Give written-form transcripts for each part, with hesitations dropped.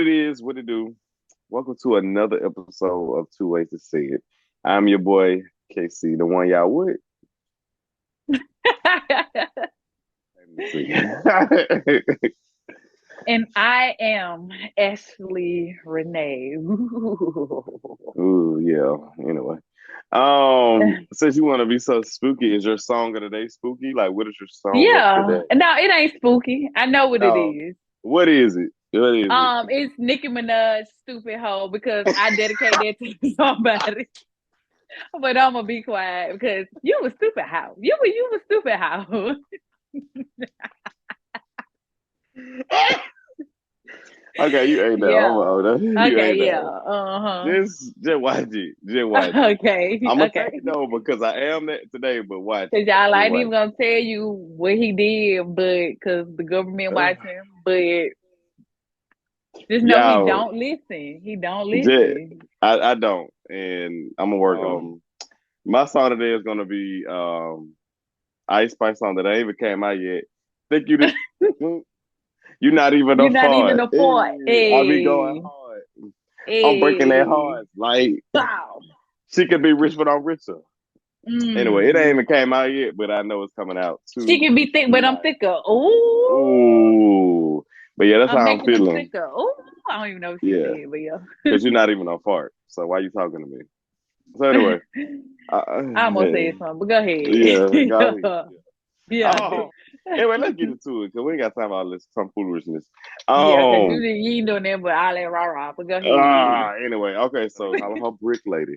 it is, what it do. Welcome to another episode of Two Ways to Say It. I'm your boy KC, the one y'all with. Let me see. And I am Ashley Renee. Ooh. Ooh, yeah. Anyway, since you want to be so spooky, is your song of the day spooky? Like, what is your song of the Yeah. day? No, it ain't spooky. I know what it No, is. what is it? What is it? It's Nicki Minaj stupid hoe because I dedicate that to somebody. But I'm gonna be quiet because you was stupid hoe. You was stupid hoe. Okay, you ain't that. I'm Yeah. older. You Okay, ain't yeah. that. Uh-huh. Just watch it. Just watch it. Okay, I'm gonna take okay. it though because I am that today. But watch Cause it. y'all Just ain't watch even gonna tell you what he did, but cause the government it. watching. But just know he Y'all, don't listen. He don't just, listen. I don't, and I'm gonna work on it. My song today is gonna be Ice Spice song that ain't even came out yet. Think you just you're not even a You're not even fart. a Hey, part. I be going Hey, hard. I'm breaking that hey, hard. Like bow. she could be rich, but I'm richer. Anyway, it ain't Mm. even came out yet, but I know it's coming out She can be thick, but I'm tonight. thicker. Ooh, Ooh, but yeah, that's I'm how I'm making them feeling. thicker. Ooh, I don't even know what she Yeah, said, but because you're not even a fart. So why you talking to me? So anyway, yeah. uh, I almost said something, but go yeah, go ahead. ahead. yeah, Oh, anyway, let's get into it because we ain't got time for all this some foolishness. yeah, because Um, you ain't doing that, but all that rah rah. But go ahead. anyway, okay, so calling her Brick Lady.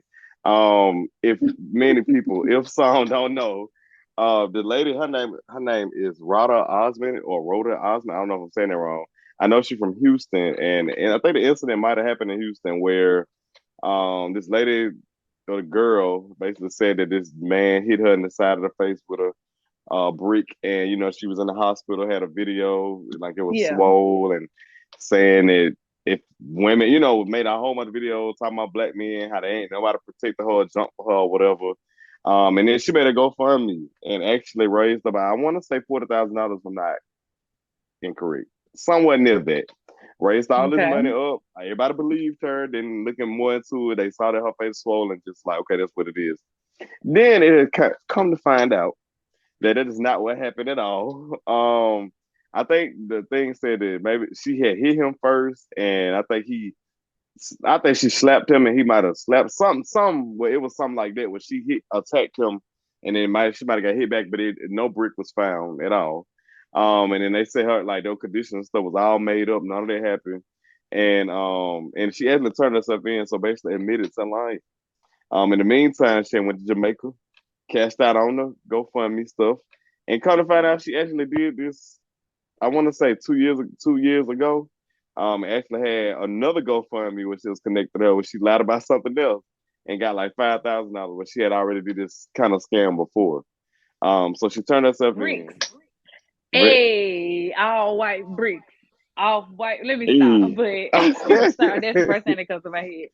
If many people, if some don't know, the lady, her name is Roda Osman or Rhoda Osman. I don't know if I'm saying it wrong. I know she's from Houston, and I think the incident might have happened in Houston where this lady or the girl basically said that this man hit her in the side of the face with a brick, and she was in the hospital, had a video like it was Yeah. swole, and saying that if women, made a whole bunch of videos talking about black men, how they ain't nobody protect her or jump for her or whatever. And then she made a GoFundMe and actually raised about, I want to say $40,000, if I'm not incorrect, somewhere near that. Raised all this Okay. money up. Everybody believed her. Then looking more into it, they saw that her face swollen, just like, okay, that's what it is. Then it had come to find out that is not what happened at all. I think the thing said that maybe she had hit him first, and I think she slapped him, and he might have slapped some. Where it was something like that, where she attacked him, and then she might have got hit back, but no brick was found at all. And then they said her like their condition and stuff was all made up, none of that happened, and she actually turned herself in, so basically admitted to lying. In the meantime, she went to Jamaica, cashed out on the GoFundMe stuff, and come to find out she actually did this. I want to say 2 years ago. Actually had another GoFundMe which was connected to her, where she lied about something else and got like $5,000, but she had already did this kind of scam before. So she turned herself in. Bricks. Hey, all white bricks. All white. Let me stop. Hey. But sorry, that's the first thing that comes to my head.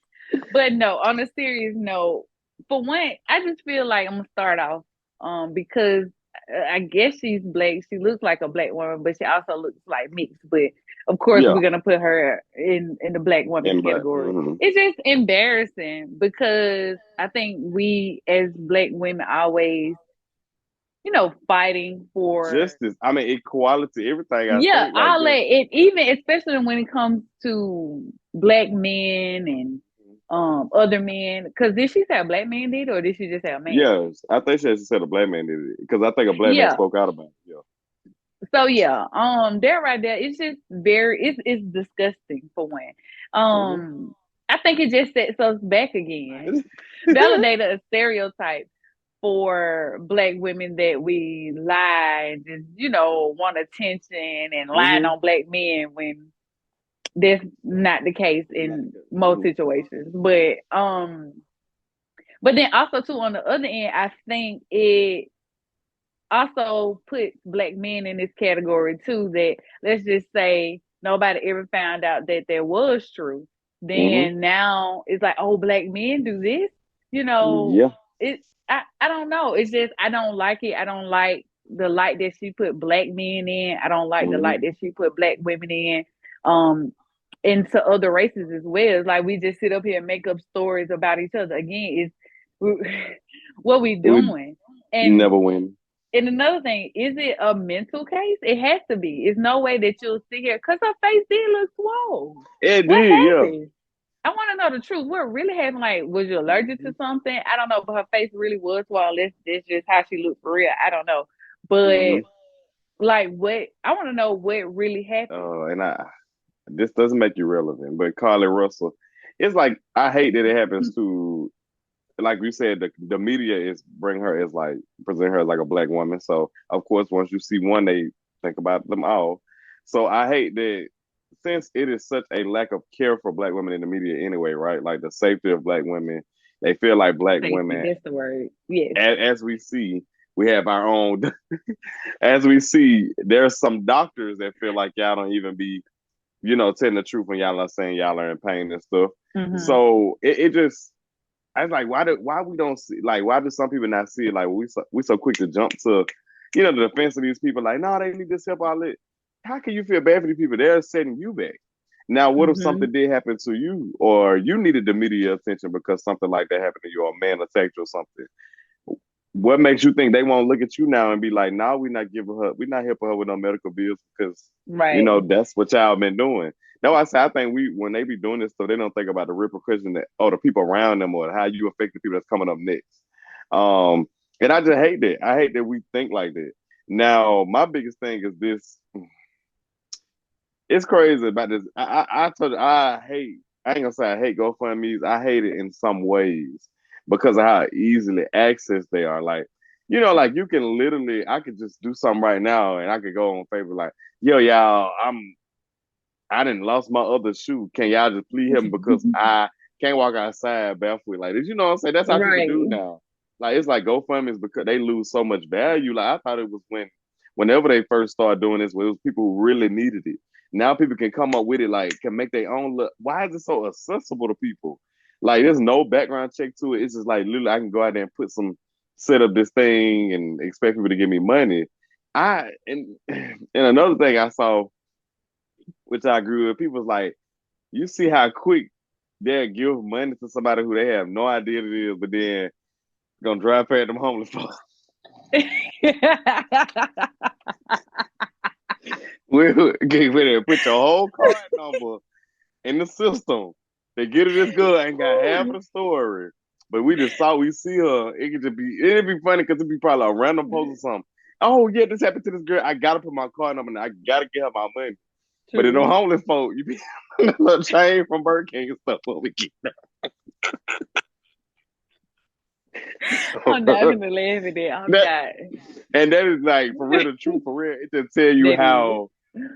But no, on a serious note, for one, I just feel like I'm gonna start off because I guess she's black. She looks like a black woman, but she also looks like mixed. But of course, Yeah, we're gonna put her in the black woman and black. category. Mm-hmm. It's just embarrassing because I think we as black women always, fighting for. Justice. I mean, equality. Everything. I Yeah, think like I'll let just. it, even especially when it comes to black men and other men. Because did she say a black man did, or did she just say a man did? Yes, I think she said a black man did it because I think a black man Yeah. spoke out about it. Yeah. So yeah, that right there, it's just it's disgusting for one. Mm-hmm. I think it just sets us back again, validated a stereotype for black women that we lie and just want attention and lying Mm-hmm. on black men when that's not the case Not in because. most situations. But then also too on the other end, I think it also puts black men in this category too. That let's just say nobody ever found out that that was true. Mm-hmm. Then now it's like, oh, black men do this. You know, Yeah. it. I don't know. It's just I don't like it. I don't like the light that she put black men in. I don't like the light Mm-hmm. that she put black women in. Um, and to other races as well. It's like we just sit up here and make up stories about each other. Again, what we We doing. And never win. and another thing, is it a mental case? It has to be. It's no way that you'll sit here because her face did look swole. It What did, yeah. happened? I want to know the truth. What really happened? Like, was you allergic to something? I don't know, but her face really was swollen. That's just how she looked for real. I don't know. But Mm-hmm. like, what I want to know what really happened. And this doesn't make you relevant, but Carly Russell, it's like I hate that it happens to, like we said, the media is bring her as like present her as like a black woman. So of course, once you see one, they think about them all. So I hate that since it is such a lack of care for black women in the media anyway, right? Like the safety of black women, they feel like black Safety, women, that's the word. Yes. as we see, we have our own. As we see, there's some doctors that feel like y'all don't even be, telling the truth when y'all are saying y'all are in pain and stuff. Mm-hmm. So it just, I was like, why we don't see, like, why do some people not see it? Like we so quick to jump to, the defense of these people. Like, no, they need this help. All it. How can you feel bad for these people? They're setting you back. Now, what if Mm-hmm. something did happen to you, or you needed the media attention because something like that happened to you, or a man attacked you or something? What makes you think they won't look at you now and be like, "No, we're not helping her with no medical bills because Right. that's what y'all been doing." No, I think when they be doing this stuff, they don't think about the repercussion that or the people around them or how you affect the people that's coming up next. Um, and I just hate that. I hate that we think like that. Now, my biggest thing is this: it's crazy about this. I told you I hate. I ain't gonna say I hate GoFundMe's. I hate it in some ways because of how easily accessed they are. Like, like you can literally, I could just do something right now, and I could go on Facebook like, "Yo, y'all, I didn't lost my other shoe. Can y'all just please help me because I can't walk outside barefoot like this?" You know what I'm saying? That's how people do Right. now. Like it's like GoFundMe's because they lose so much value. Like I thought it was whenever they first started doing this, well, it was people who really needed it. Now people can come up with it, like can make their own look. Why is it so accessible to people? Like there's no background check to it. It's just like literally I can go out there and set up this thing and expect people to give me money. And another thing I saw, which I agree with, people was like, you see how quick they'll give money to somebody who they have no idea it is, but then gonna drive past them homeless folks. We'll get ready to put your whole card number in the system. They get it as good, ain't got half of the story. But we see her. It'd be funny because it'd be probably a random post or something. Oh yeah, this happened to this girl. I gotta put my card number and I gotta get her my money. But in the True. homeless folk, you be a little chain from Burger King and stuff what we get. I'm not gonna laugh at that. I'm that not. and that is like for real, the truth for real. It just tell you That is.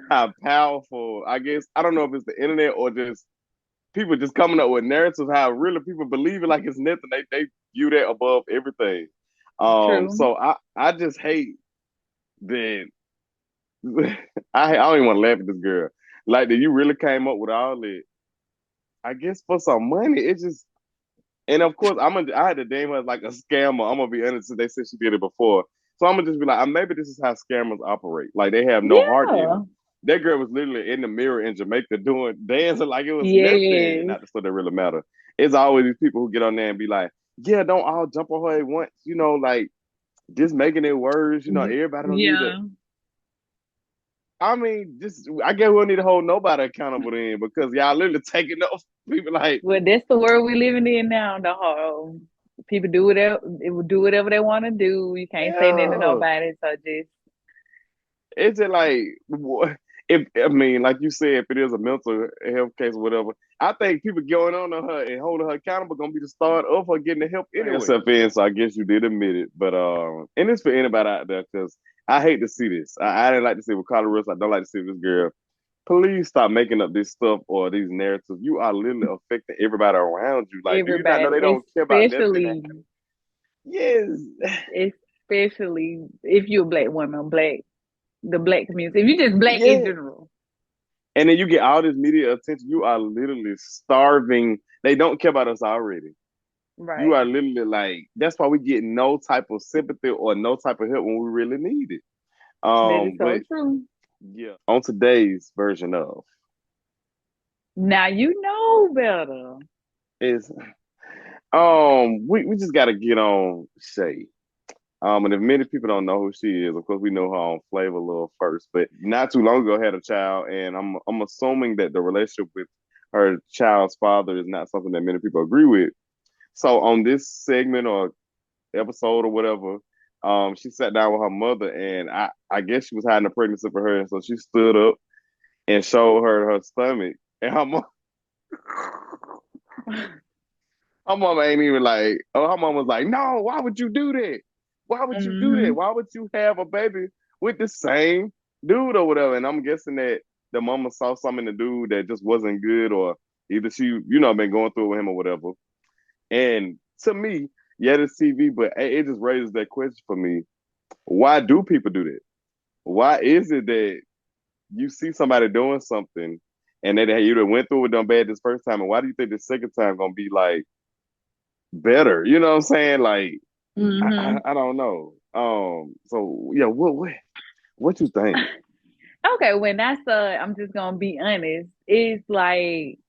how powerful. I guess I don't know if it's the internet or just people just coming up with narratives. How really people believe it like it's nothing. They view that above everything. True. So I just hate that. I don't even want to laugh at this girl. Like that you really came up with all that. I guess for some money. It just And of course, I had to name her like a scammer. I'm gonna be honest. They said she did it before, so I'm gonna just be like, maybe this is how scammers operate. Like they have no heart in it. Yeah. That girl was literally in the mirror in Jamaica doing dancing like it was nothing. Yes. Not the stuff that really matter. It's always these people who get on there and be like, yeah, don't all jump on her at once. Like just making it worse. Everybody don't need to. Yeah. I mean, just I guess we'll need to hold nobody accountable then because y'all literally taking up people like Well, that's the world we living in now. The whole people do whatever they will do whatever they want to do. You can't say nothing to yeah. nobody. So just It's just like if I mean, like you said, if it is a mental health case or whatever, I think people going on to her and holding her accountable gonna be the start of her getting the help anyway. Yourself in, so I guess you did admit it. But and it's for anybody out there because I hate to see this. I didn't like to see it with Carla Russell. I don't like to see this girl. Please stop making up this stuff or these narratives. You are literally affecting everybody around you. Like, do you not know they everybody, don't care about nothing? especially Yes. especially if you're a black woman, the black community. If you just black in Yeah. general, And then you get all this media attention. You are literally starving. They don't care about us already. You right? are literally like, that's why we get no type of sympathy or no type of help when we really need it. That is so But true. yeah, on today's version of Now you know better. Is we just gotta get on Shay. And if many people don't know who she is, of course we know her on Flavor Love first, but not too long ago had a child, and I'm assuming that the relationship with her child's father is not something that many people agree with. So on this segment or episode or whatever, she sat down with her mother, and I guess she was hiding a pregnancy for her, and so she stood up and showed her stomach, and her mom. Her mama ain't even like, oh, her mom was like, no, why would you do that? Why would you do that? Hmm. Why would you have a baby with the same dude or whatever? And I'm guessing that the mama saw something in the dude that just wasn't good, or either she, been going through it with him or whatever. And to me, yeah, it's TV, but it just raises that question for me. Why do people do that? Why is it that you see somebody doing something and they either went through it done bad this first time, and why do you think the second time gonna be like better? You know what I'm saying? Like, I, Hmm. I don't know. So yeah, what you think? Okay, when I saw it, I'm just gonna be honest. It's like,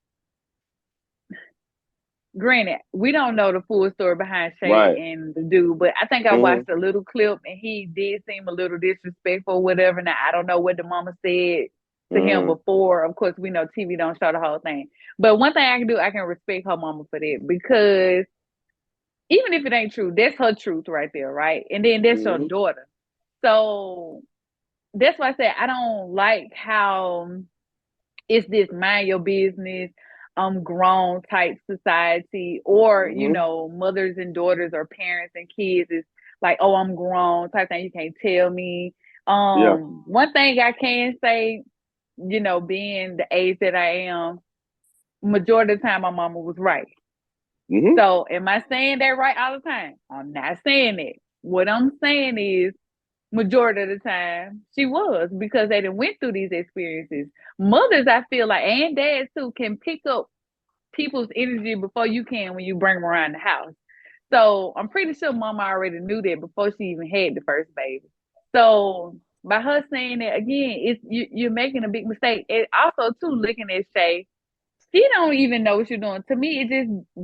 granted, we don't know the full story behind Shay Right. and the dude, but I think I Mm-hmm. watched a little clip and he did seem a little disrespectful, or whatever. Now I don't know what the mama said to him Mm-hmm. before. Of course, we know TV don't show the whole thing. But one thing I can do, I can respect her mama for that, because even if it ain't true, that's her truth right there, right? And then that's your Mm-hmm. daughter. So that's why I said I don't like how it's this mind your business, grown type society, or Mm-hmm. mothers and daughters or parents and kids is like, oh, I'm grown type thing. You can't tell me. Yeah. One thing I can say, being the age that I am, majority of the time my mama was right. Mm-hmm. So am I saying that right all the time? I'm not saying it. What I'm saying is majority of the time she was, because they done went through these experiences. Mothers, I feel like, and dads too, can pick up people's energy before you can when you bring them around the house. So I'm pretty sure mama already knew that before she even had the first baby. So by her saying that again, you're making a big mistake. And also too, looking at Shay, she don't even know what you're doing. To me, it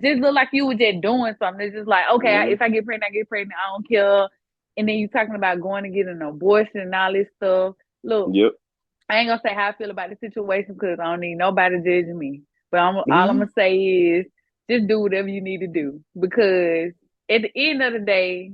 just look like you were just doing something. It's just like, okay, Mm-hmm. if I get pregnant, I get pregnant. I don't care. And then you talking about going to get an abortion and all this stuff. Look, Yep. I ain't gonna say how I feel about the situation because I don't need nobody judging me. But all I'm Mm-hmm. gonna say is just do whatever you need to do, because at the end of the day,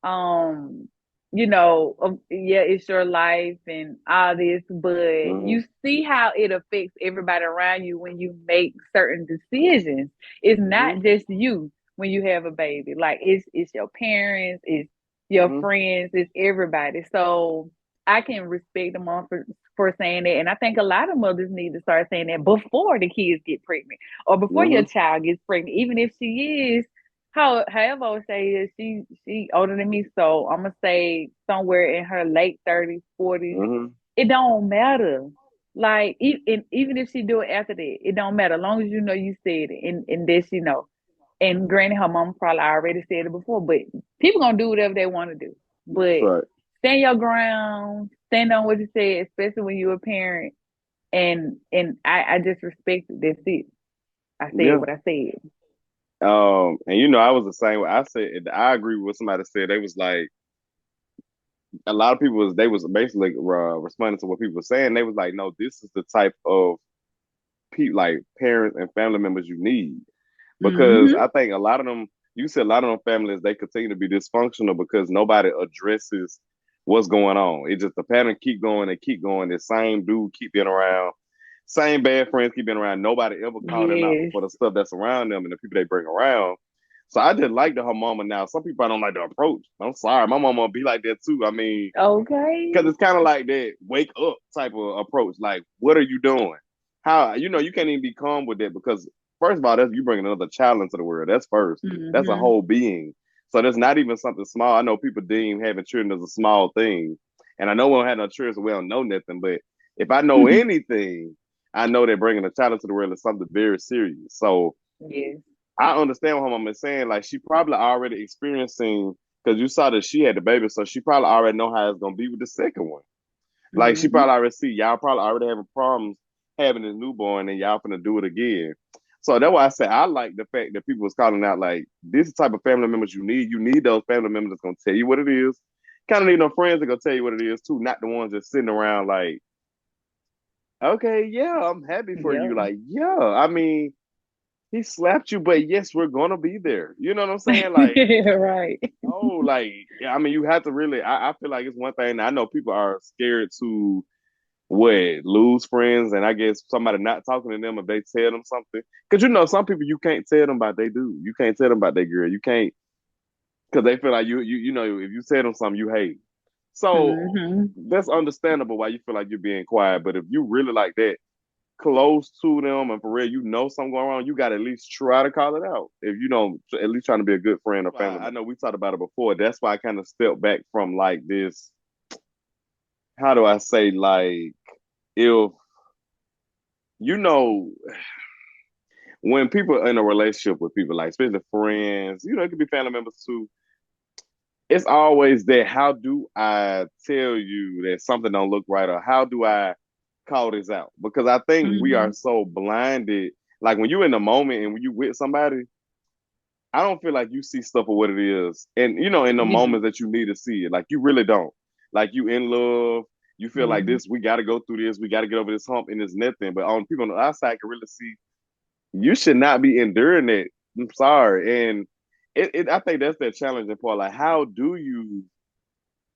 um yeah, it's your life and all this, but Mm-hmm. you see how it affects everybody around you when you make certain decisions. It's Mm-hmm. not just you when you have a baby, like it's your parents, it's your Mm-hmm. friends, it's everybody. So I can respect the mom for saying that, and I think a lot of mothers need to start saying that before the kids get pregnant or before your Mm-hmm. child gets pregnant, even if she is, however I would say is she older than me, so I'm gonna say somewhere in her late 30s, 40s. Mm-hmm. It don't matter. Like even if she do it after that, it don't matter. As long as you know you said it, and that she know. And granted, her mom probably already said it before, but people gonna do whatever they want to do. But Right. stand your ground, stand on what you said, especially when you're a parent. And I just respect it. That's it. I said Yeah. what I said. And I was the same way. I said I agree with what somebody said. They was like, a lot of people they was basically responding to what people were saying. They was like, no, this is the type of people, like parents and family members, you need, because Mm-hmm. I think a lot of them, you said a lot of them families, they continue to be dysfunctional because nobody addresses what's going on. It just the pattern keep going and keep going. The same dude keep being around, same bad friends keep being around. Nobody ever called them out Yes. for the stuff that's around them and the people they bring around. So I just like the her mama now. Some people I don't like the approach. I'm sorry, my mama be like that too. I mean, because Okay. it's kind of like that wake up type of approach. Like, what are you doing? How you can't even be calm with that, because first of all, that's you bring another child into the world. That's first. That's a Mm-hmm. whole being. So that's not even something small. I know people deem having children as a small thing, and I know we don't have no children, so we don't know nothing. But if I know anything, I know that bringing a child into the world is something very serious. So Yes. I understand what her mom is saying. Like, she probably already experiencing, because you saw that she had the baby, so she probably already know how it's gonna be with the second one. Like, she Mm-hmm. probably already see y'all probably already having problems having this newborn and y'all finna do it again. So that's why I say I like the fact that people was calling out like this is the type of family members you need. You need those family members that's gonna tell you what it is. Kind of need no friends that gonna tell you what it is too, not the ones just sitting around like, okay, yeah, I'm happy for Yeah. you. Like, yeah, I mean, he slapped you, but yes, we're gonna be there. You know what I'm saying? Like, Right. oh, like, yeah, I mean, you have to really. I feel like it's one thing. I know people are scared to what lose friends, and I guess somebody not talking to them if they tell them something. Because some people you can't tell them about they do. You can't tell them about their girl. You can't because they feel like if you tell them something you hate. So Hmm. that's understandable why you feel like you're being quiet. But if you really like that close to them and for real, something going on, you got to at least try to call it out. If you don't, at least trying to be a good friend or family. I know we talked about it before. That's why I kind of stepped back from like this. How do I say like if you know when people are in a relationship with people, like especially friends, it could be family members too. It's always that. How do I tell you that something don't look right, or how do I call this out? Because I think we are Hmm. so blinded. Like when you're in the moment and when you with somebody, I don't feel like you see stuff for what it is, and in the You moments don't. that you need to see it, like you really don't. Like you in love, you feel like Hmm. this. We got to go through this. We got to get over this hump, and it's nothing. But on people on the outside can really see you should not be enduring it. I'm sorry. And I think that's the challenging part. Like, how do you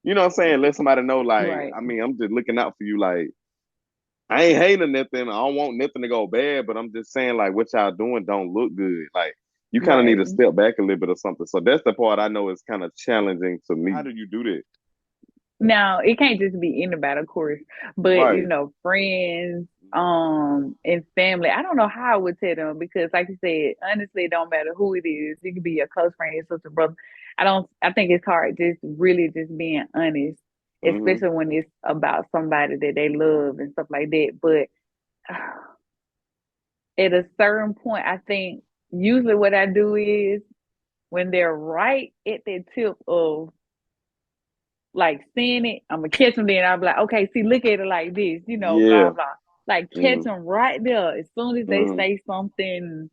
know what I'm saying? Let somebody know, like, Right. I mean, I'm just looking out for you. Like, I ain't hating nothing. I don't want nothing to go bad, but I'm just saying, like, what y'all doing don't look good. Like, you kind of need Right. to step back a little bit or something. So that's the part I know is kind of challenging to me. How do you do that? Now, it can't just be anybody, of course, but Right. friends, and family. I don't know how I would tell them because, like you said, honestly, it don't matter who it is. It could be your close friend, your sister, brother. I think it's hard just really just being honest, Mm-hmm. especially when it's about somebody that they love and stuff like that. But at a certain point, I think usually what I do is when they're right at the tip of like seeing it, I'm gonna catch them. Then I'll be like, okay, see, look at it like this, blah Yeah. blah. Like catch Mm-hmm. them right there as soon as they Mm-hmm. say something,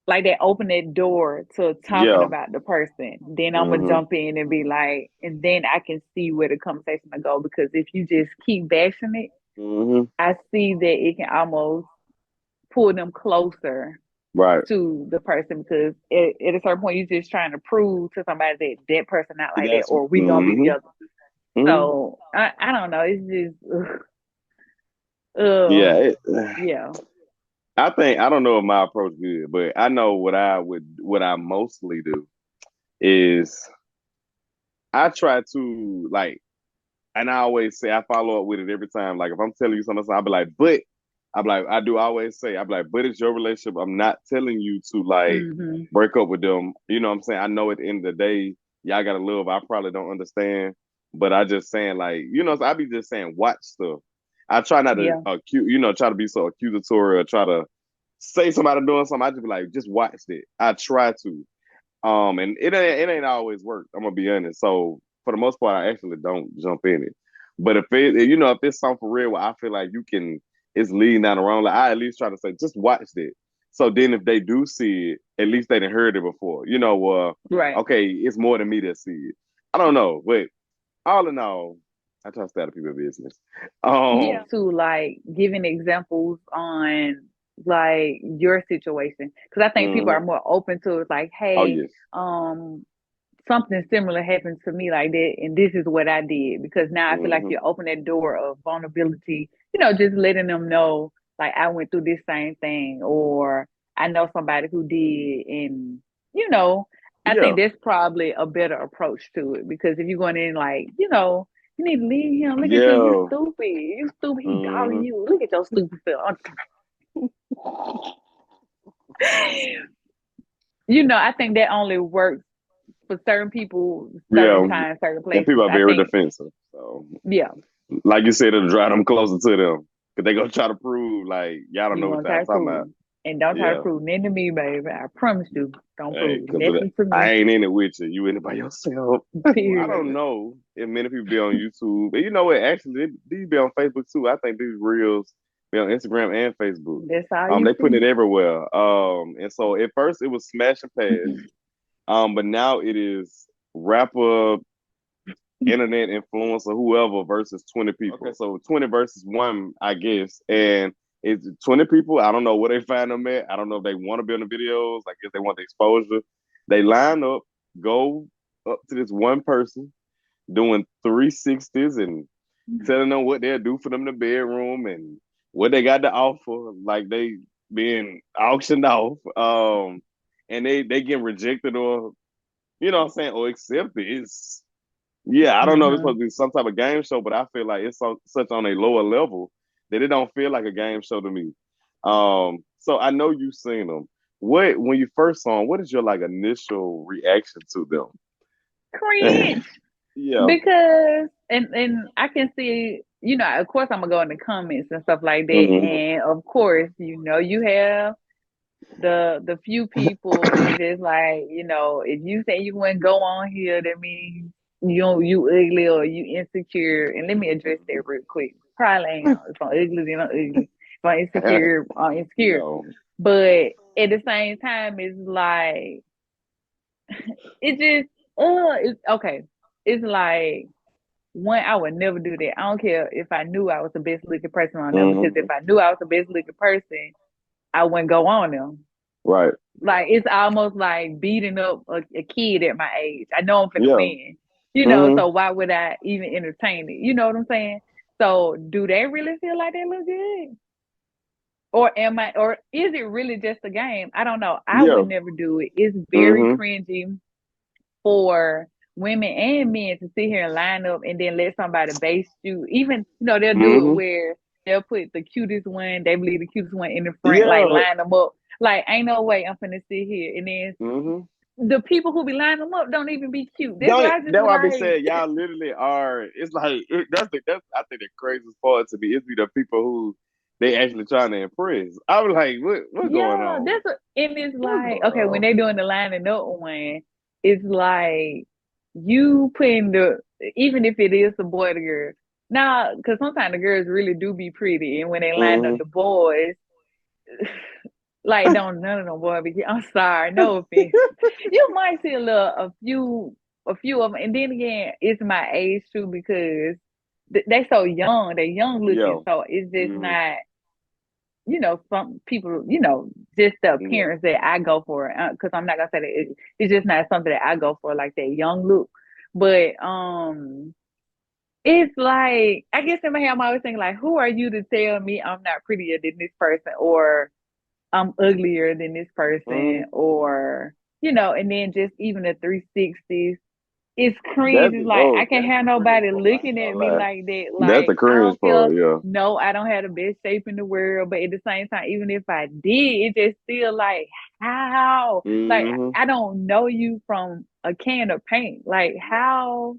like they open that door to talking Yeah. about the person. Then I'm gonna Mm-hmm. jump in and be like, and then I can see where the conversation will go. Because if you just keep bashing it, Mm-hmm. I see that it can almost pull them closer Right. to the person because at a certain point you're just trying to prove to somebody that that person not like that That's or we gonna be mm-hmm. together. Mm-hmm. So I don't know. It's just Yeah. yeah. I think I don't know if my approach is good, but I know what I mostly do is I try to like, and I always say I follow up with it every time. Like if I'm telling you something, I'll be like, but I'm like I do always say I'm like, but it's your relationship. I'm not telling you to like Hmm. break up with them. You know what I'm saying? I know at the end of the day, y'all gotta love. I probably don't understand, but I just saying like, so I be just saying watch stuff. I try not to Yeah. try to be so accusatory or try to say somebody doing something. I just be like, just watch it. I try to. And it ain't always worked. I'm gonna be honest. So for the most part, I actually don't jump in it. But if it's something for real, where I feel like it's leading down the wrong, like I at least try to say, just watch it. So then, if they do see it, at least they didn't heard it before. Right. Okay, it's more than me that see it. I don't know, but all in all, I try to stay out of people's business. Yeah. To like giving examples on like your situation because I think people Mhm. are more open to it. Like, Oh hey, yes, um, something similar happened to me like that, and this is what I did. Because now I feel like hmm you open that door of vulnerability. Just letting them know like I went through this same thing, or I know somebody who did, and you know, I yeah, think that's probably a better approach to it. Because if you're going in like, you need to leave him. Look at you. You yeah. stupid. You stupid. He dogging hmm you. Look at your stupid self. I think that only works for certain people, certain Yeah, times, certain and places. people are I very think, defensive. So yeah, like you said, it'll drive them closer to them because they gonna try to prove like y'all don't you know what want to try y'all to talking about. prove. And don't try to Yeah, prove nothing to me, baby. I promise you, don't hey, prove because nothing to I me. ain't in it with you. You in it by yourself. I don't Period. know if many people be on YouTube, but you know what? Actually, these be on Facebook too. I think these reels. be on Instagram and Facebook. That's all you They put see. it everywhere. And so at first it was smash and pass. But now it is rapper, internet influencer, whoever versus 20 people. Okay, so 20 versus one, I guess. And it's 20 people. I don't know where they find them at. I don't know if they want to be on the videos. I guess they want the exposure. They line up, go up to this one person doing 360s and telling them what they'll do for them in the bedroom and what they got to offer, like they being auctioned off. And they get rejected or what I'm saying, or accepted. It's yeah, I don't know if it's Mm-hmm. supposed to be some type of game show, but I feel like it's such on a lower level that it don't feel like a game show to me. So I know you've seen them. What when you first saw them, what is your like initial reaction to them? Cringe. Yeah. Because and I can see, of course I'm gonna go in the comments and stuff like that. Mm-hmm. And of course, you have the few people that just like, if you say you wouldn't go on here, that means you ugly or you insecure. And let me address that real quick. Probably am. If I'm ugly, then I'm ugly. If I'm insecure, I'm insecure. No. But at the same time, it's like it just it's okay. It's like one, I would never do that. I don't care if I knew I was the best looking person on there, because if Mm-hmm. I knew I was the best looking person, I wouldn't go on them. Right. Like it's almost like beating up a kid at my age. I know I'm finna Yeah. win, Mm-hmm. so why would I even entertain it? You know what I'm saying? So do they really feel like they look good? Or is it really just a game? I don't know. I Yeah. would never do it. It's very Mm-hmm. cringy for women and men to sit here and line up and then let somebody base you. Even, they'll do it Mm-hmm. where they'll put the cutest one, they believe the cutest one in the front, like Yeah. line them up. Like, ain't no way I'm finna sit here. And then Mm-hmm. the people who be lining them up don't even be cute. That's Don't why I just that be what I be saying? like, Y'all literally are. It's like that's I think the craziest part to me is be the people who they actually trying to impress. I was like, what going yeah, on? and it's What's like, going okay, when on? they doing the lining up one, it's like you putting even if it is a boy or girl. Now, because sometimes the girls really do be pretty, and when they line up Mm-hmm. the boys, like don't none of them boys be cute. I'm sorry, no offense. You might see a few of them, and then again, it's my age too, because they so young, they young looking, Yeah. so it's just Mm-hmm. not, some people, just the Yeah. appearance that I go for. Because I'm not gonna say that it's just not something that I go for, like that young look. But it's like, I guess in my head I'm always thinking like, who are you to tell me I'm not prettier than this person, or I'm uglier than this person, Mm-hmm. or and then just even the 360s. It's cringe. That's It's like I can't that's have the cringe nobody part. I ain't looking gonna at me lie. like that. That's the Like I cringe don't care. part. Yeah. No, I don't have the best shape in the world, but at the same time, even if I did, it just still like how. Like Mm-hmm. I don't know you from a can of paint. Like how?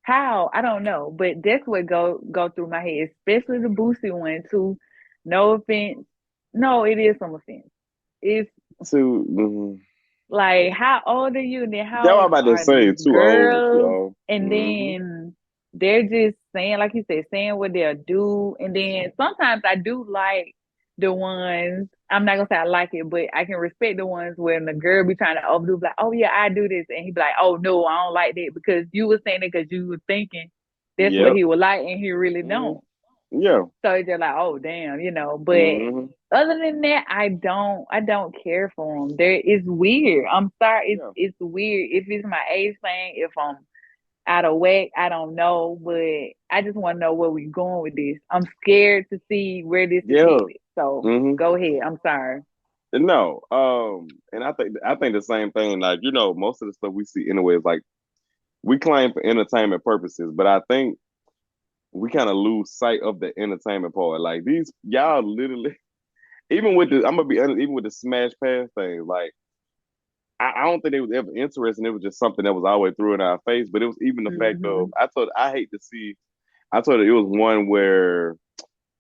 How? I don't know, but that's what go through my head, especially the Boosie one too. No offense. No, it is some offense. It's Too. like, how old are you? And then That's how what I'm old about to are say. these Too old. Too girls? old. And Mm-hmm. then they're just saying, like you said, saying what they'll do. And then sometimes I do like the ones, I'm not gonna say I like it, but I can respect the ones when the girl be trying to overdo, like, oh yeah, I do this. And he be like, oh no, I don't like that, because you were saying it because you were thinking that's what Yep. he would like, and he really Mm-hmm. don't. Yeah. So it's just like, oh damn. But Mm-hmm. other than that, I don't care for them. It's weird. I'm sorry, it's Yeah. it's weird. If it's my age thing, if I'm out of whack, I don't know. But I just want to know where we're going with this. I'm scared to see where this is Yeah. headed. So Mm-hmm. go ahead. I'm sorry. No, and I think the same thing. Like most of the stuff we see anyway is like we claim for entertainment purposes, but I think we kind of lose sight of the entertainment part. Like these y'all literally, even with the I'm gonna be honest, even with the smash pass thing, like I don't think it was ever interesting. It was just something that was always through in our face. But it was even the fact of Hmm. I hate to see. I told her it was one where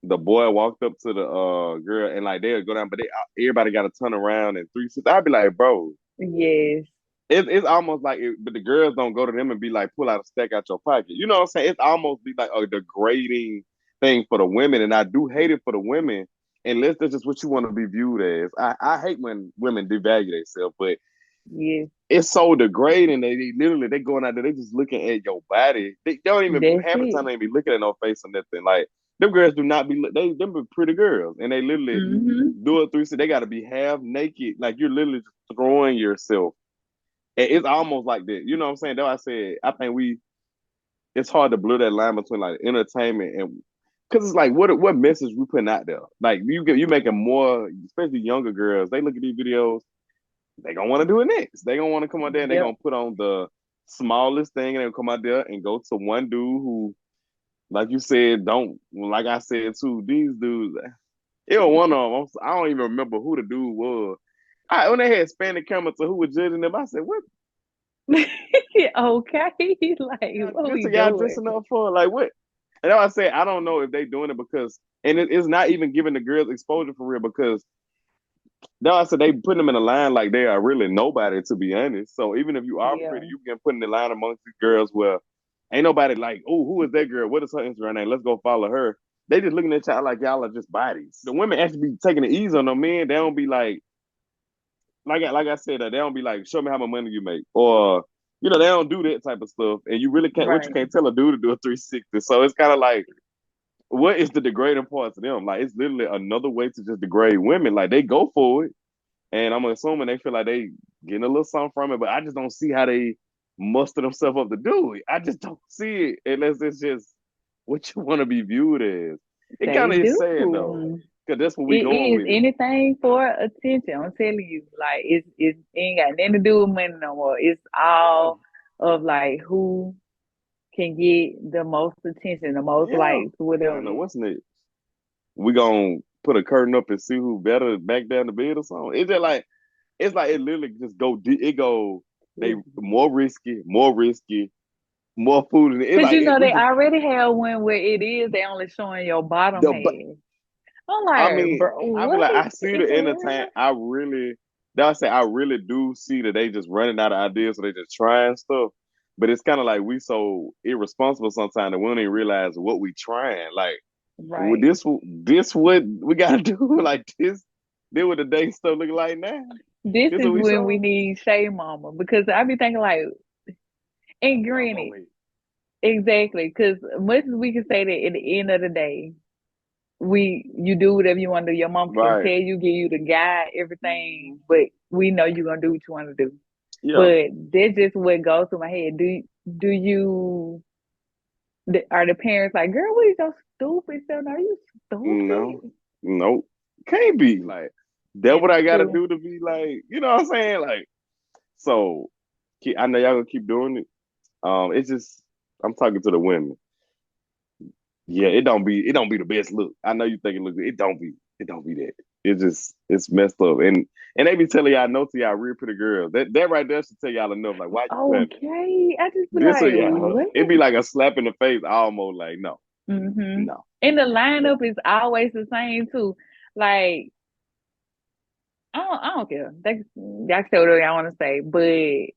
the boy walked up to the girl and like they'll go down, but everybody got to turn around and 360. I'd be like, bro, Yes. it's almost like but the girls don't go to them and be like, pull out a stack out your pocket. You know what I'm saying? It's almost be like a degrading. thing for the women, and I do hate it for the women. Unless that's just what you want to be viewed as. I hate when women devalue themselves, but Yes, it's so degrading. They literally they going out there, they just looking at your body. They don't even that's half the time it. they ain't be looking at no face or nothing. Like them girls do not be them be pretty girls, and they literally Hmm. do it through. So they got to be half naked, like you're literally just throwing yourself. And it's almost like that. You know what I'm saying? That's why I said I think it's hard to blur that line between like entertainment and because it's like what message we putting out there. Like you making more, especially younger girls. They look at these videos, they gonna want to do it next. They gonna want to come out there and they Yep. gonna put on the smallest thing and they come out there and go to one dude who, like you said, don't like I said too. These dudes, it was one of them. I don't even remember who the dude was. When they had spanned the camera to who was judging them, I said, "What Okay, like y'all, what this we are y'all doing? dressing up for? Like what?" And I say, I don't know if they doing it because, and it's not even giving the girls exposure for real because now I said they putting them in a line like they are really nobody to be honest. So even if you are Yeah, pretty, you can put in the line amongst these girls where ain't nobody like, oh, who is that girl? What is her Instagram name? Let's go follow her. They just looking at y'all like y'all are just bodies. The women actually be taking it easy on the men. They don't be like I said, they don't be like, show me how much money you make, or they don't do that type of stuff. And you really can't, what you right. can't tell a dude to do a 360. So it's kind of like, what is the degrading part to them? Like it's literally another way to just degrade women. Like they go for it, and I'm assuming they feel like they getting a little something from it, but I just don't see how they muster themselves up to do it. I just don't see it unless it's just what you want to be viewed as. It They kind of is do. sad though, because that's what we It going is with it. anything for attention. I'm telling you, like it ain't got nothing to do with money no more. It's Yeah, all of like who can get the most attention, the most yeah. likes, I whatever. know what's next. We gonna put a curtain up and see who better back down the bed or something. It's like it literally just go. It go. They more risky, more food. It's Cause like you know we they just already have one where it is they only showing your bottom the half. I'm I like, mean, bro, I be what like, I see is the entertain. real? I really do see that they just running out of ideas, so they just trying stuff. But it's kind of like we so irresponsible sometimes that we don't even realize what we trying. Like, with Right. this what we gotta do? Like this what the day stuff look like now? This This is what we when we saw? need Shay Mama because I be thinking like, and Y'all granted, wait. exactly, because much as we can say that at the end of the day, you do whatever you want to do. Your mom can Right. tell you, give you the guide, everything, Mhm. but we know you're gonna do what you want to do. Yeah. But that's just what goes through my head. Do you are the parents like, girl, what is your stupid self? Are you No. stupid? Nope. Can't be like that. And What I it's gotta true. do to be like, you know what I'm saying? Like, so I know y'all gonna keep doing it. It's just I'm talking to the women. Yeah, it don't be the best look. I know you think it look good. It don't be that. It's messed up. And they be telling y'all no to y'all real pretty girls. That right there should tell y'all enough. Like, why you coming? Okay. I just be This like, or yeah. what? It'd be like a slap in the face, almost like no, Mm-hmm. no. And the But lineup is always the same too. Like, I don't care. Y'all say whatever y'all want to say, but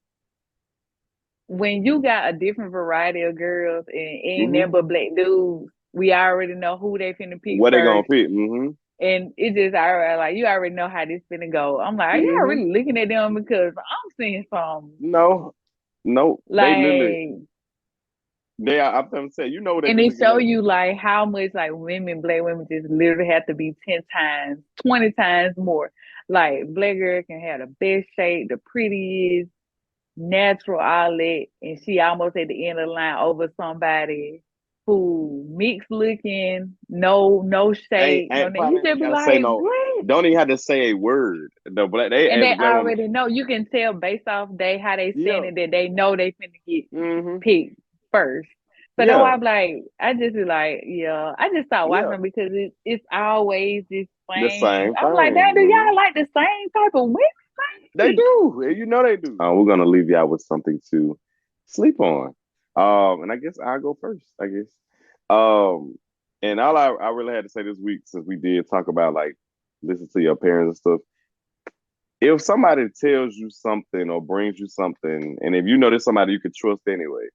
when you got a different variety of girls and ain't mm-hmm. nothing but black dudes, we already know who they finna pick What they gonna first. pick? Mm-hmm. And it just already like you already know how this finna go. I'm like, are y'all Mm-hmm. really looking at them because I'm seeing some No, no. They literally like they are I'm trying to say, you know what they and be it looking show at. you like how much like women, black women just literally have to be 10 times, 20 times more. Like black girl can have the best shape, the prettiest, natural outlet, and she almost at the end of the line over somebody who mixed looking, no shade, no name. You Probably just ain't be gotta say like, no. what? Don't even have to say a word. The black they And as they a black woman. already know. You can tell based off they how they Yeah. standing that they know they finna get Mm-hmm. picked first. So that's why Yeah. I'm like, I just be like, yeah, I just stopped watching Yeah. them because it's always this The same. same I'm like, damn, thing. do Mm-hmm. y'all like the same type of women? They do. And you know they do. We're gonna leave y'all with something to sleep on. And I guess I'll go first, I guess. Um, and all I really had to say this week, since we did talk about like listen to your parents and stuff. If somebody tells you something or brings you something, and if you know there's somebody you could trust anyway,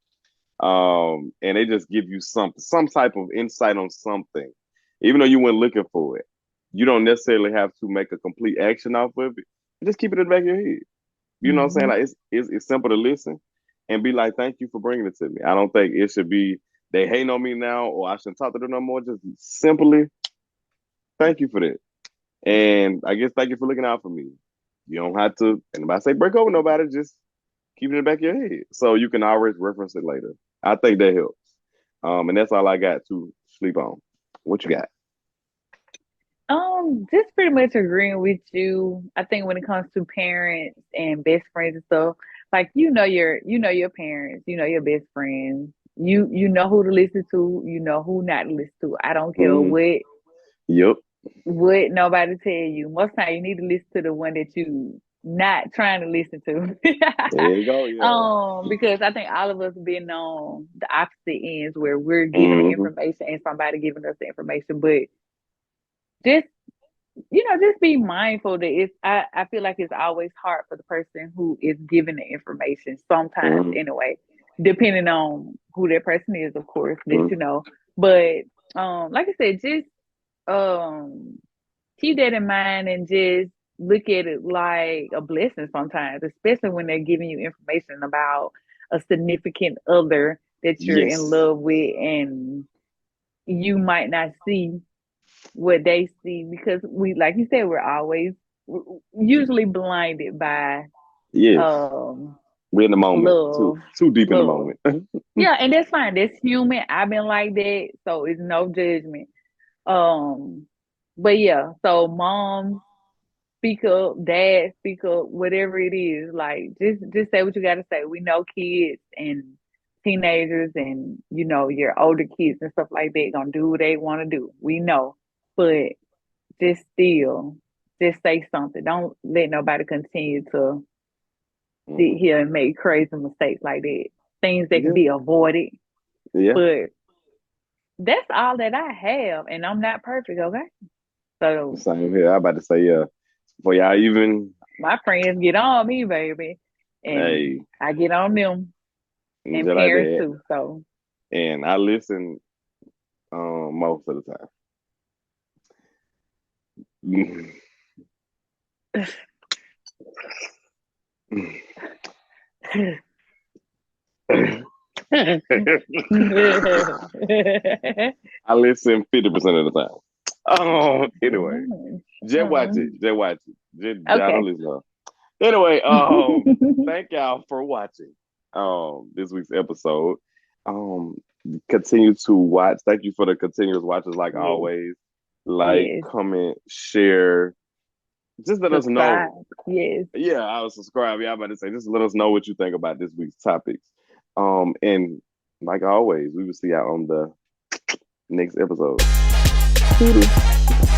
And they just give you some type of insight on something, even though you weren't looking for it. You don't necessarily have to make a complete action off of it. Just keep it in the back of your head. You know what I'm saying? Hmm. Like it's simple to listen and be like, thank you for bringing it to me. I don't think it should be they hating on me now or I shouldn't talk to them no more. Just simply thank you for that. And I guess thank you for looking out for me. You don't have to, and if I say break over nobody, just keep it in the back of your head. So you can always reference it later. I think that helps. And that's all I got to sleep on. What you got? Just pretty much agreeing with you. I think when it comes to parents and best friends and stuff, like you know your parents, you know your best friends. You know who to listen to, you know who not to listen to. I don't care Mm-hmm. Yep. what nobody tell you. Most time you need to listen to the one that you not trying to listen to. There you go. Yeah. Because I think all of us been on the opposite ends where we're giving the Mm-hmm. information and somebody giving us the information, but just just be mindful that I feel like it's always hard for the person who is giving the information sometimes Mm-hmm. anyway, depending on who that person is, of course, that Mm-hmm. you know. But like I said, just um keep that in mind and just look at it like a blessing sometimes, especially when they're giving you information about a significant other that you're in Yes. love with and you might not see what they see because we, like you said, we're always usually blinded by Yes. um We're in the moment. Too love, too deep in the love. moment. Yeah, and that's fine. That's human. I've been like that, so it's no judgment. Um, but yeah, so mom, speak up, dad, speak up, whatever it is. Like just say what you got to say. We know kids and teenagers and your older kids and stuff like that gonna do what they want to do. We know, but just still, just say something. Don't let nobody continue to sit Mm-hmm. here and make crazy mistakes like that. Things that can Yeah. be avoided. Yeah. But that's all that I have, and I'm not perfect. Okay, so Same here. I about to say, yeah. For y'all even, my friends get on me, baby, and hey, I get on them, just and like parents that. too. So And I listen most of the time. I listen 50% of the time. Oh, anyway, just watch it. Just watch it. Just don't Okay. listen. Anyway, thank y'all for watching this week's episode. Um, continue to watch. Thank you for the continuous watches, like Yes, always. Like, yes. comment, share. Just let us Subscribe. know. Yes. Yeah, I was subscribe. Yeah, I'm about to say, just let us know what you think about this week's topics. And like always, we will see y'all on the next episode. Toodles.